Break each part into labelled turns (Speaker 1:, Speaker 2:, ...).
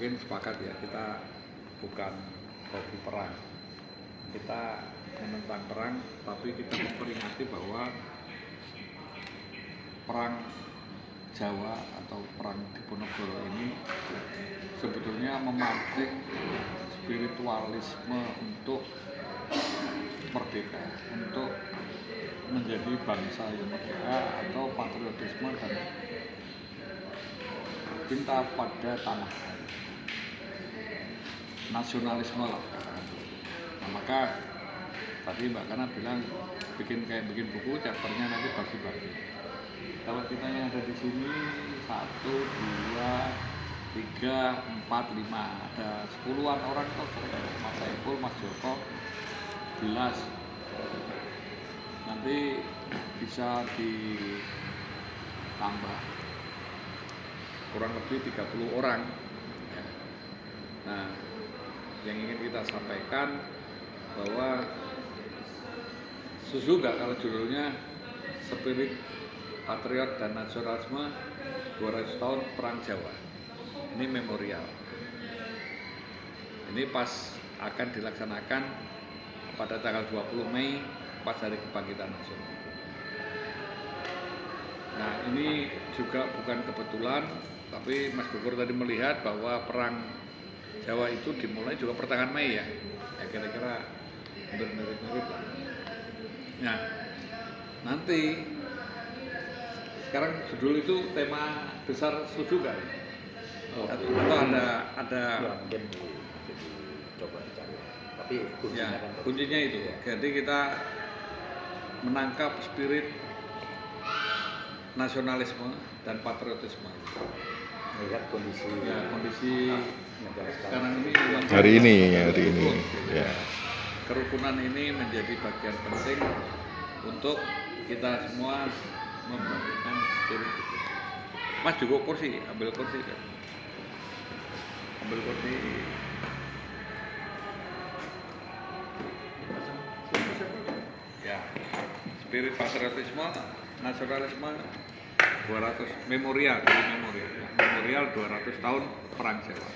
Speaker 1: mungkin sepakat ya, kita bukan hobi perang, kita menentang perang, tapi kita memperingati bahwa perang Jawa atau perang Diponegoro ini sebetulnya mematik spiritualisme untuk merdeka, untuk menjadi bangsa yang merdeka, atau patriotisme dan cinta pada tanah air, nasionalisme lah. Nah, maka tadi Mbak Kana bilang bikin buku, chapternya nanti bagi-bagi. Kalau kita yang ada di sini 1, 2, 3, 4, 5, ada 10-an orang tuh, Mas Saiful, Mas Joko, Bilas. Nanti bisa ditambah kurang lebih 30 orang. Nah, yang ingin kita sampaikan bahwa setuju nggak kalau judulnya Spirit Patriot dan Nasionalisme 200 tahun Perang Jawa. Ini memorial. Ini pas akan dilaksanakan pada tanggal 20 Mei pas hari kebangkitan nasional. Nah, ini juga bukan kebetulan, tapi Mas Gugur tadi melihat bahwa perang Jawa itu dimulai juga pertengahan Mei ya. Ya kira-kira mirip-mirip lah. Nah, nanti sekarang judul itu tema besar setuju nggak? Atau ada
Speaker 2: mungkin coba dicari. Tapi kuncinya
Speaker 1: ya,
Speaker 2: kan
Speaker 1: kuncinya itu.
Speaker 2: Ya.
Speaker 1: Jadi kita menangkap spirit nasionalisme dan patriotisme.
Speaker 2: melihat kondisi negara
Speaker 1: sekarang ini
Speaker 3: hari ini ya.
Speaker 1: Kerukunan ini menjadi bagian penting untuk kita semua membangkitkan spirit itu. Mas juga kursi, ambil kursi kan? Ambil kursi. Ya, spirit patriotisme, nasionalisme 200 memorial 200 tahun Perang Jawa.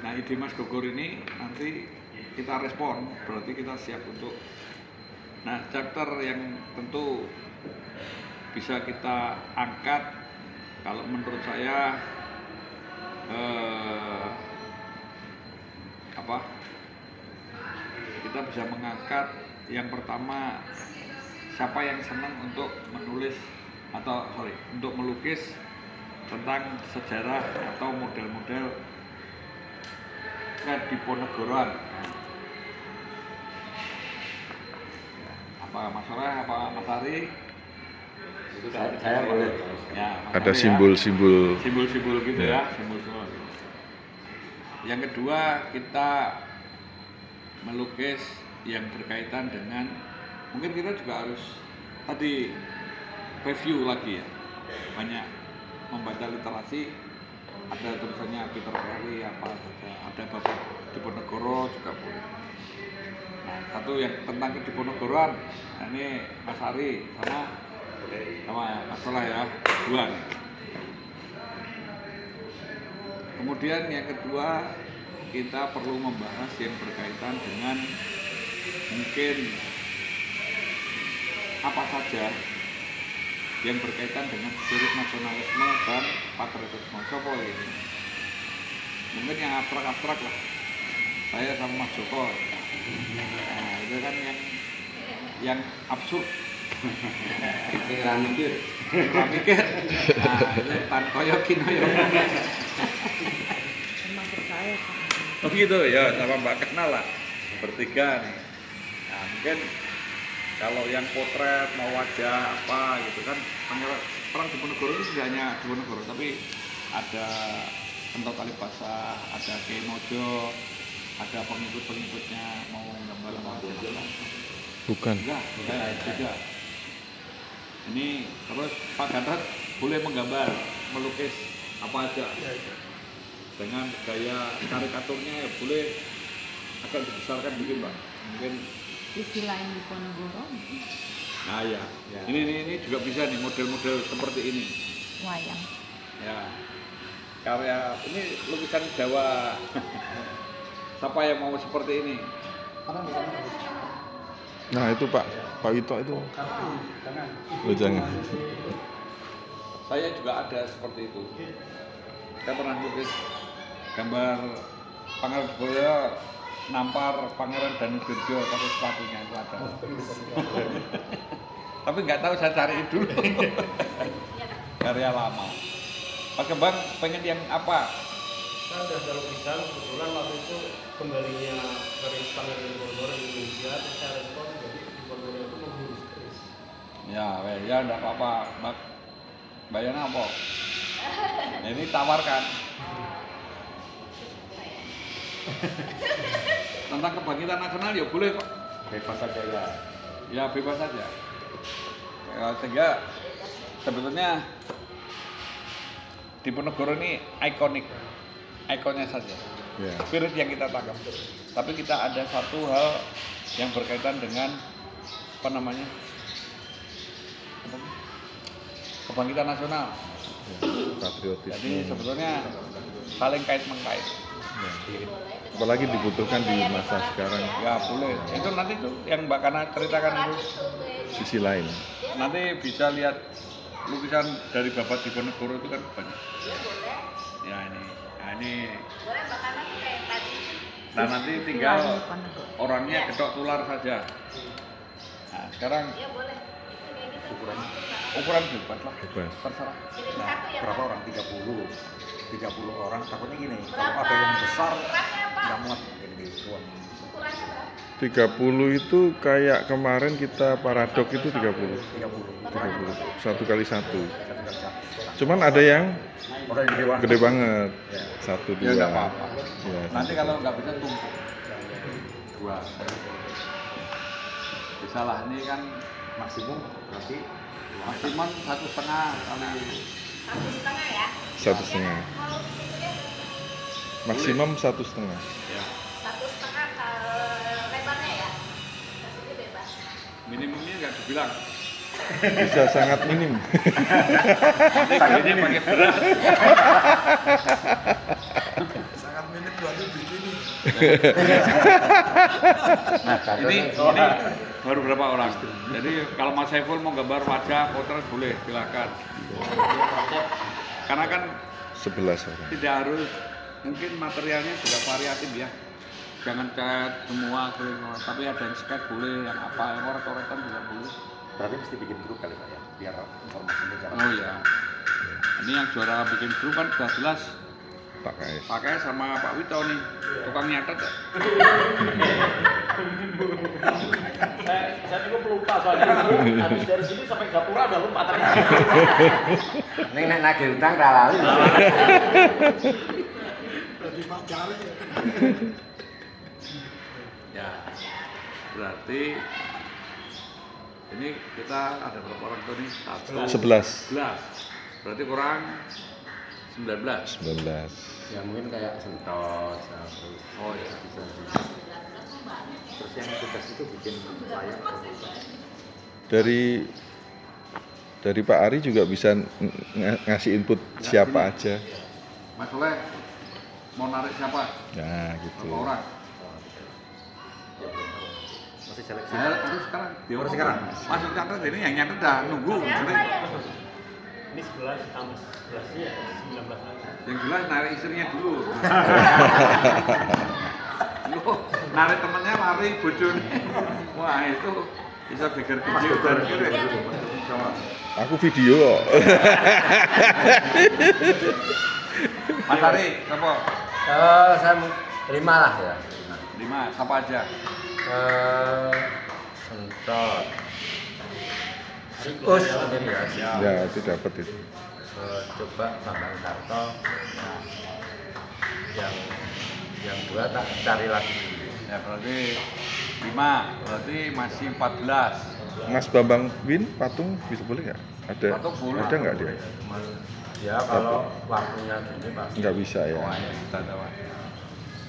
Speaker 1: Nah, ide Mas Gugur ini nanti kita respon, berarti kita siap untuk. Nah, chapter yang tentu bisa kita angkat, kalau menurut saya kita bisa mengangkat yang pertama, siapa yang senang untuk menulis atau untuk melukis tentang sejarah atau model-model Diponegoroan. Apa Mas Soleh, apa Mas Ari?
Speaker 2: saya boleh
Speaker 1: Ya,
Speaker 3: Ada simbol-simbol
Speaker 1: gitu ya, simbol-simbol. Yang kedua, kita melukis yang berkaitan dengan, mungkin kita juga harus tadi review lagi ya, banyak membaca literasi, ada tulisannya Peter Perry apa saja, ada Bapak Diponegoro juga boleh. Nah, satu yang tentang Diponegoroan, nah ini Mas Ari sama Mas Soleh ya, dua nih. Kemudian yang kedua, kita perlu membahas yang berkaitan dengan mungkin apa saja yang berkaitan dengan spirit nasionalisme dan patriotisme. Sopo ini? Mungkin yang abstrak-abstrak lah. Saya sama Mas Joko. Nah, itu kan yang absurd.
Speaker 2: mikir.
Speaker 1: Nah, itu tan koyo kinoyo.
Speaker 4: Memang percaya kan.
Speaker 1: Oh gitu ya, sama Mbak kenal lah. Bertiga nih. Nah, mungkin kalau yang potret mau wajah apa gitu kan, perang Diponegoro itu tidak hanya Diponegoro, tapi ada Entok Kalibasa, ada Kiai Mojo, ada pengikut-pengikutnya mau gambar wajah.
Speaker 3: bukan
Speaker 1: Enggak, tidak. Ini terus Pak Gatot boleh menggambar, melukis apa aja dengan gaya karikaturnya ya boleh agak dibesarkan dikit Mbak, mungkin.
Speaker 4: Istilah yang Diponegoro
Speaker 1: Nah ya, ini juga bisa nih model-model seperti ini.
Speaker 4: wayang.
Speaker 1: Ya. karya ini lukisan Jawa. Siapa yang mau seperti ini?
Speaker 3: Nah itu Pak Wito itu. Oh, jangan.
Speaker 1: Saya juga ada seperti itu. Saya pernah lukis gambar Pangeran Boyo nampar Pangeran Danudurjo pakai sepatunya itu ada. Tapi nggak tahu, saya cari dulu. Karya lama. Pak Kembang pengen yang apa?
Speaker 5: Saya ada lukisan, kebetulan waktu itu kembalinya dari Pangeran Diponegoro Indonesia, terus saya respon jadi Diponegoro itu menghurus keris.
Speaker 1: Ya enggak apa-apa, Mbak. Bayarnya apa? Nah, ini tawarkan. Tentang kebangkitan nasional ya boleh kok.
Speaker 2: Bebas saja ya.
Speaker 1: Ya bebas saja. Ya, sehingga sebetulnya Diponegoro ini ikonik, ikonnya saja.
Speaker 3: Ya.
Speaker 1: Spirit yang kita tangkap. Tapi kita ada satu hal yang berkaitan dengan apa namanya? Kebangkitan nasional.
Speaker 3: Patriotisme.
Speaker 1: Jadi sebetulnya saling kait mengkait.
Speaker 3: Ya. Apalagi dibutuhkan di masa sekarang.
Speaker 1: Ya boleh. Itu nanti tuh yang Mbak Kana ceritakan itu.
Speaker 3: Sisi lain.
Speaker 1: Nanti bisa lihat lukisan dari Bapak Diponegoro itu kan banyak. Ya ini. Nah, ini. Nah nanti tinggal orangnya gedok tular saja. Nah sekarang ukuran bebas lah.
Speaker 3: Bebas.
Speaker 1: Terserah.
Speaker 2: Nah, berapa orang? 30 orang. Takutnya gini, kalau ada yang besar nggak muat jadi ruang.
Speaker 3: 30 itu kayak kemarin kita paradok itu 30.
Speaker 2: 30.
Speaker 3: 30. 1 kali 1. Cuman ada yang
Speaker 2: Orang yang
Speaker 3: gede banget.
Speaker 2: Ya.
Speaker 3: 1, 2.
Speaker 1: Ya nggak apa-apa.
Speaker 3: Ya,
Speaker 1: Nanti kalau nggak bisa tumpuk. Dua. Bisa lah, ini kan
Speaker 2: Maksimum berarti
Speaker 1: maksimum 1,5 kali.
Speaker 3: 1,5. Maksimum 1,5.
Speaker 1: Ya. Minimumnya nggak dibilang.
Speaker 3: Bisa sangat minim.
Speaker 1: Nanti ini pakai beras.
Speaker 2: sangat minim buatnya begini.
Speaker 1: ini baru berapa orang? Jadi kalau Mas Saiful mau gambar wajah, potret boleh, silakan. Karena kan
Speaker 3: 11 orang.
Speaker 1: tidak harus, mungkin materialnya juga variatif ya. Jangan cat semua, tapi ada yang sketch boleh, yang apa, yang coret-coretan juga boleh.
Speaker 2: Berarti mesti bikin grup kali Pak ya, biar informasinya jalan.
Speaker 1: Oh iya. Ini yang juara bikin grup kan sudah jelas.
Speaker 3: Pak KS.
Speaker 1: Pakai sama Pak Wito nih, tukang nyatet ya.
Speaker 5: Saya juga pelupa soalnya. Habis dari sini sampai Gapura udah lupa tadi.
Speaker 2: Neng nek nagih utang ra lali.
Speaker 5: Berarti Pak Jari.
Speaker 1: Ya, berarti ini kita ada berapa orang tuh nih?
Speaker 3: 11.
Speaker 1: 11. Berarti kurang 19.
Speaker 3: 19.
Speaker 2: Ya mungkin kayak sentot, terus
Speaker 1: Oh iya.
Speaker 2: bisa. Terus yang tugas itu bikin layar.
Speaker 3: Dari Pak Ari juga bisa ngasih input siapa aja.
Speaker 1: Mas Soleh mau narik siapa?
Speaker 3: Nah, gitu.
Speaker 1: Berapa orang?
Speaker 2: Masih seleksi.
Speaker 1: Saya harus sekarang.
Speaker 2: Harus sekarang.
Speaker 1: Masuk catat ini yang nyatet dah nunggu.
Speaker 5: Ini 11 tambah 11 ya 19 lagi.
Speaker 1: Yang jelas narik istrinya dulu. Loh, narik temennya lari bojone. Wah itu bisa geger video bareng.
Speaker 3: Aku video kok.
Speaker 1: Mas Ari, siapa?
Speaker 2: Saya 5 lah ya.
Speaker 1: 5, siapa aja?
Speaker 2: Sentot. Us mungkin ya.
Speaker 3: Ya, itu dapat itu.
Speaker 2: Coba Bambang Karto. Yang 2 tak cari lagi.
Speaker 1: Ya berarti 5, berarti masih 14.
Speaker 3: Mas Bambang Win patung bisa boleh nggak? Ada.
Speaker 1: Patung boleh.
Speaker 3: Ada nggak dia?
Speaker 2: Cuman ya kalau waktunya gini pasti.
Speaker 3: Nggak bisa ya.
Speaker 1: Oh, ya, kita tahu.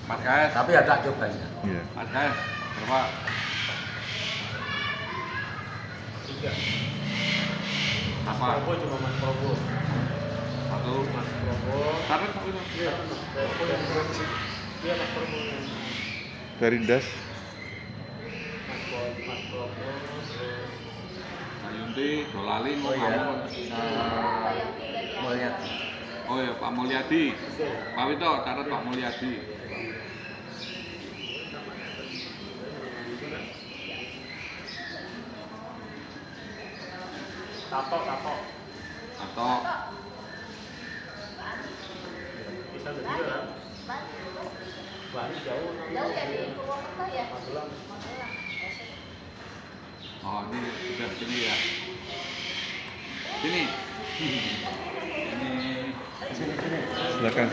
Speaker 1: Mas KS,
Speaker 2: Tapi ada cobanya.
Speaker 3: Iya.
Speaker 1: Mas KS, berapa?
Speaker 5: 3.
Speaker 1: Apa?
Speaker 5: Probo cuma Mas Probo.
Speaker 1: 1,
Speaker 5: Mas Probo.
Speaker 1: Taruh Pak Wito.
Speaker 5: Iya, Mas Purwo.
Speaker 3: Dari Das.
Speaker 5: Mas Purwo.
Speaker 1: Pak Yunti, Dolali,
Speaker 2: Oh iya.
Speaker 1: kamu.
Speaker 2: Mau lihat.
Speaker 1: Oh ya Pak Mulyadi. Pak Wito, catat Pak Mulyadi.
Speaker 5: Tato.
Speaker 1: Atau
Speaker 5: Bisa juga kan? Bali jauh Magelang.
Speaker 1: oh ini sudah sini ya. Sini. Ini
Speaker 2: Sini.
Speaker 3: Silakan.